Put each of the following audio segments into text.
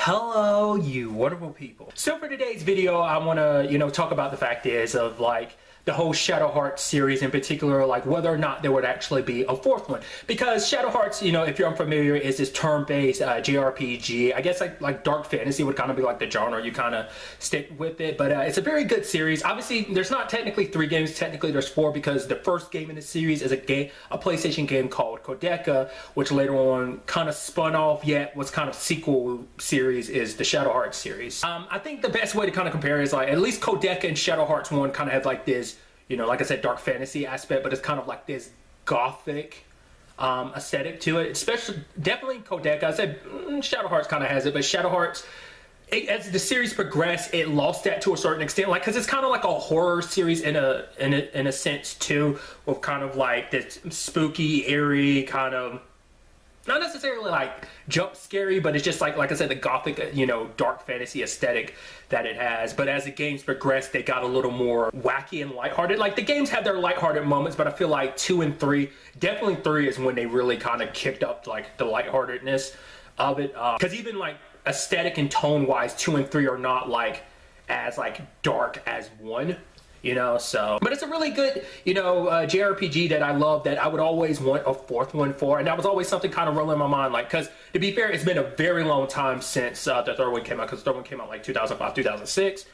Hello, you wonderful people. So for today's video, I want to, talk about the fact is of like the whole Shadow Hearts series in particular, like whether or not there would actually be a fourth one. Because Shadow Hearts, if you're unfamiliar, is this turn-based JRPG. I guess like dark fantasy would kind of be like the genre you kind of stick with it. But it's a very good series. Obviously, there's not technically 3 games. Technically, there's 4 because the first game in the series is a PlayStation game called Codeka, which later on kind of spun off yet was kind of sequel series is the Shadow Hearts series. I think the best way to kind of compare is like at least Codeka and Shadow Hearts 1 kind of have like this, like I said, dark fantasy aspect, but it's kind of like this gothic aesthetic to it. Especially, definitely Codeka. I said Shadow Hearts kind of has it, but Shadow Hearts, as the series progressed, it lost that to a certain extent, like because it's kind of like a horror series in a sense too, with kind of like this spooky, eerie kind of. Not necessarily like jump scary, but it's just like I said, the gothic, dark fantasy aesthetic that it has. But as the games progressed, they got a little more wacky and lighthearted. Like the games have their lighthearted moments, but I feel like 2 and 3, definitely 3 is when they really kind of kicked up like the lightheartedness of it. Because even like aesthetic and tone wise, 2 and 3 are not like as like dark as 1. But it's a really good, JRPG that I love that I would always want a 4th one for. And that was always something kind of rolling in my mind. Like, because to be fair, it's been a very long time since the 3rd one came out, because the 3rd one came out like 2005, 2006.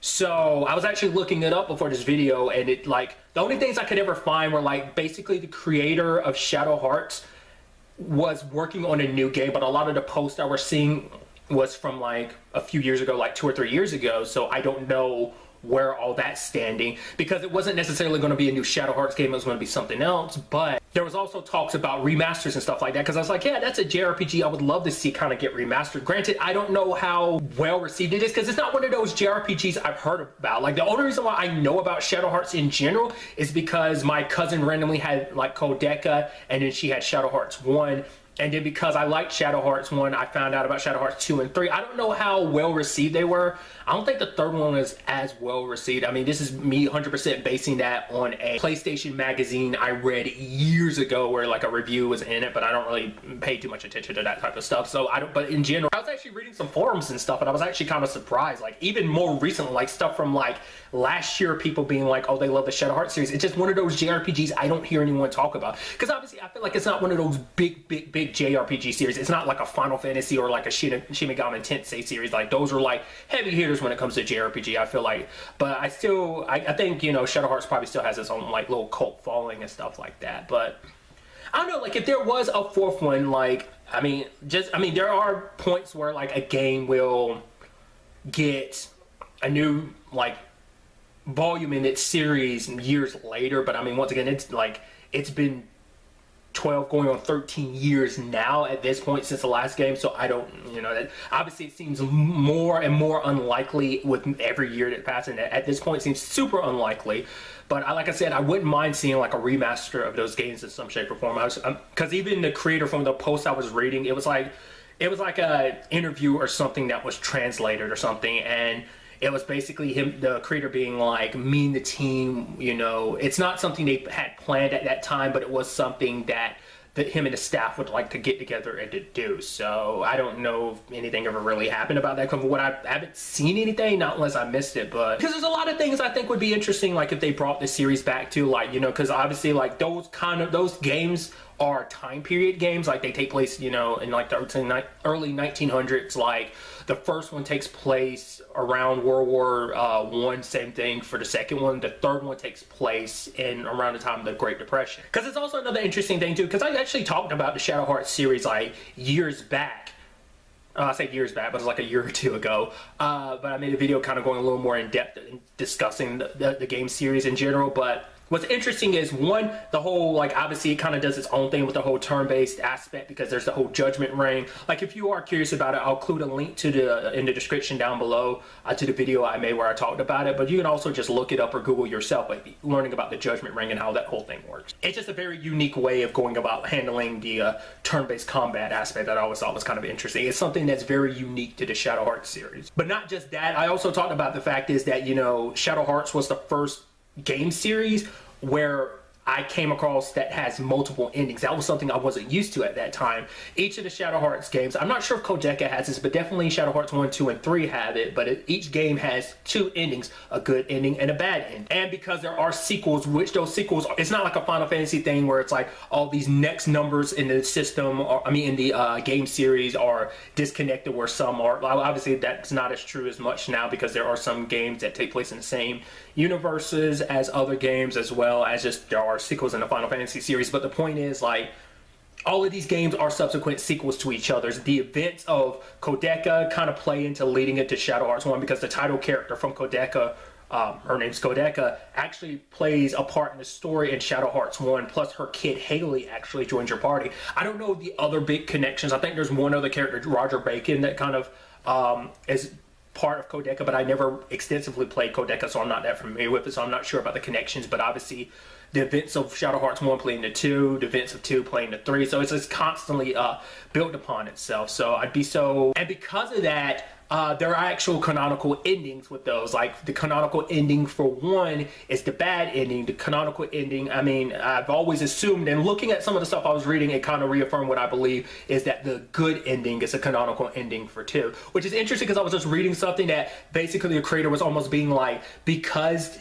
So I was actually looking it up before this video, and it like, the only things I could ever find were like basically the creator of Shadow Hearts was working on a new game, but a lot of the posts I was seeing was from like a few years ago, like 2 or 3 years ago. So I don't know where all that's standing, because it wasn't necessarily going to be a new Shadow Hearts game, it was going to be something else. But there was also talks about remasters and stuff like that, because I was like, yeah, that's a JRPG I would love to see kind of get remastered. Granted, I don't know how well received it is, because it's not one of those JRPGs I've heard about. Like the only reason why I know about Shadow Hearts in general is because my cousin randomly had like Codeka, and then she had Shadow Hearts 1. And then because I liked Shadow Hearts 1, I found out about Shadow Hearts 2 and 3. I don't know how well received they were. I don't think the 3rd one was as well received. I mean, this is me 100% basing that on a PlayStation magazine I read years ago where like a review was in it, but I don't really pay too much attention to that type of stuff. So but in general, I was actually reading some forums and stuff, and I was actually kind of surprised. Like even more recently, like stuff from like last year, people being like, oh, they love the Shadow Hearts series. It's just one of those JRPGs I don't hear anyone talk about. Because obviously I feel like it's not one of those big JRPG series. It's not like a Final Fantasy or like a Shin Megami Tensei series. Like those are like heavy hitters when it comes to JRPG, I feel like. But I think, Shadow Hearts probably still has its own like little cult following and stuff like that. But I don't know, like if there was a 4th one, like, there are points where like a game will get a new like volume in its series years later. But I mean, once again, it's like, it's been 12 going on 13 years now at this point since the last game, so I don't, that obviously it seems more and more unlikely with every year that passes, and at this point it seems super unlikely. But like I said, I wouldn't mind seeing like a remaster of those games in some shape or form. Because even the creator from the post I was reading, it was like a interview or something that was translated or something, and it was basically him, the creator, being like, me and the team, it's not something they had planned at that time, but it was something that him and the staff would like to get together and to do. So I don't know if anything ever really happened about that. From what I haven't seen anything, not unless I missed it. But because there's a lot of things I think would be interesting, like if they brought the series back to, like, because obviously like those games are time period games. Like they take place, in like the early 1900s. Like the first one takes place around World War I, same thing for the second one. The 3rd one takes place in around the time of the Great Depression. Because it's also another interesting thing too, because I actually talked about the Shadow Hearts series like years back. I say years back, but it was like a year or 2 ago. But I made a video kind of going a little more in depth and discussing the game series in general. But what's interesting is, one, the whole, like, obviously it kind of does its own thing with the whole turn-based aspect, because there's the whole Judgment Ring. Like, if you are curious about it, I'll include a link to in the description down below to the video I made where I talked about it. But you can also just look it up or Google yourself, like, learning about the Judgment Ring and how that whole thing works. It's just a very unique way of going about handling the turn-based combat aspect that I always thought was kind of interesting. It's something that's very unique to the Shadow Hearts series. But not just that, I also talked about the fact is that, Shadow Hearts was the first game series where I came across that has multiple endings. That was something I wasn't used to at that time. Each of the Shadow Hearts games, I'm not sure if Codeka has this, but definitely Shadow Hearts 1, 2, and 3 have it, but each game has 2 endings, a good ending and a bad ending. And because there are sequels, which those sequels, it's not like a Final Fantasy thing where it's like all these next numbers in the system, or I mean in the game series are disconnected where some are. Obviously that's not as true as much now because there are some games that take place in the same universes as other games, as well as just there are sequels in the Final Fantasy series. But the point is, like, all of these games are subsequent sequels to each other's. The events of Codeka kind of play into leading into Shadow Hearts 1 because the title character from Codeka, her name's Codeka, actually plays a part in the story in Shadow Hearts 1, plus her kid Haley actually joins your party. I don't know the other big connections. I think there's one other character, Roger Bacon, that kind of is part of Codeka, but I never extensively played Codeka, so I'm not that familiar with it, so I'm not sure about the connections. But obviously the events of Shadow Hearts 1 play into 2, the events of 2 play into 3, so it's just constantly built upon itself. So I'd be so, and because of that, there are actual canonical endings with those. Like the canonical ending for 1 is the bad ending. The canonical ending, I mean, I've always assumed, and looking at some of the stuff I was reading, it kind of reaffirmed what I believe is that the good ending is a canonical ending for 2, which is interesting because I was just reading something that basically the creator was almost being like, because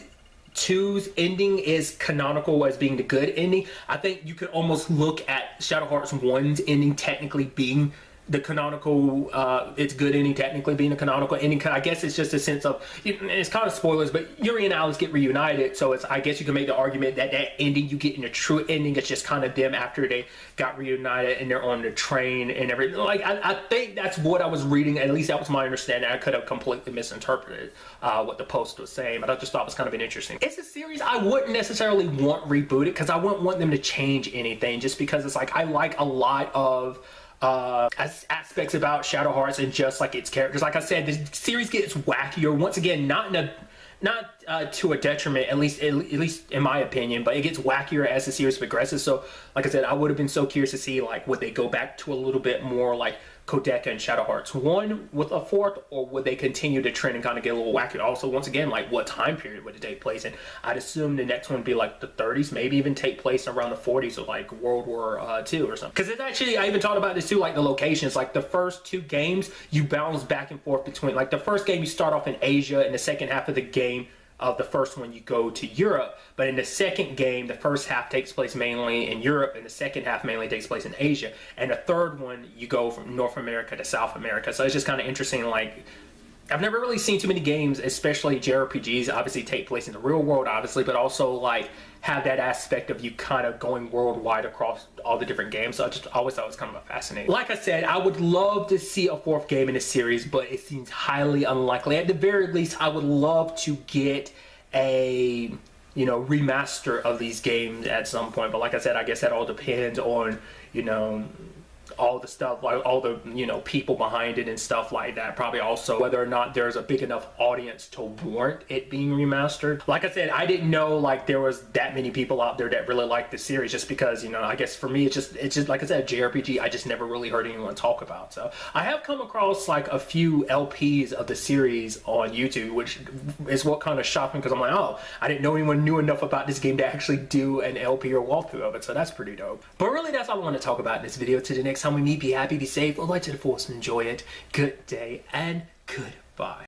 2's ending is canonical as being the good ending, I think you could almost look at Shadow Hearts 1's ending technically being the canonical, its good ending technically being a canonical ending. I guess it's just a sense of, it's kind of spoilers, but Yuri and Alice get reunited, so it's, I guess you can make the argument that that ending you get in the true ending, it's just kind of them after they got reunited and they're on the train and everything. Like, I think that's what I was reading, at least that was my understanding. I could have completely misinterpreted what the post was saying, but I just thought it was kind of an interesting. It's a series I wouldn't necessarily want rebooted because I wouldn't want them to change anything, just because it's like, I like a lot of aspects about Shadow Hearts and just like its characters. Like I said, the series gets wackier once again, not to a detriment, at least in my opinion, but it gets wackier as the series progresses. So like I said, I would have been so curious to see, like, would they go back to a little bit more like Codeka and Shadow Hearts 1 with a 4th, or would they continue to trend and kind of get a little wacky? Also, once again, like, what time period would it take place in? I'd assume the next one would be like the 30s, maybe even take place around the 40s, or like World War II or something. Because it's actually, I even talked about this too, like the locations. Like the first 2 games, you bounce back and forth between, like the first game you start off in Asia, and the second half of the game of the first one you go to Europe. But in the second game, the first half takes place mainly in Europe, and the second half mainly takes place in Asia. And the third one, you go from North America to South America. So it's just kind of interesting. Like, I've never really seen too many games, especially JRPGs, obviously take place in the real world, obviously, but also like have that aspect of you kind of going worldwide across all the different games. So I just always thought it was kind of fascinating. Like I said, I would love to see a 4th game in the series, but it seems highly unlikely. At the very least, I would love to get a, you know, remaster of these games at some point. But like I said, I guess that all depends on, you know, all the stuff, like all the, you know, people behind it and stuff like that. Probably also whether or not there's a big enough audience to warrant it being remastered. Like I said, I didn't know like there was that many people out there that really liked the series, just because, you know, I guess for me it's just like I said, JRPG I just never really heard anyone talk about. So I have come across like a few LPs of the series on YouTube, which is what kind of shocked me, because I'm like, oh, I didn't know anyone knew enough about this game to actually do an LP or walkthrough of it. So that's pretty dope. But really, that's all I want to talk about in this video. To the next time we meet, be happy, be safe, or light to the force and enjoy it. Good day and goodbye.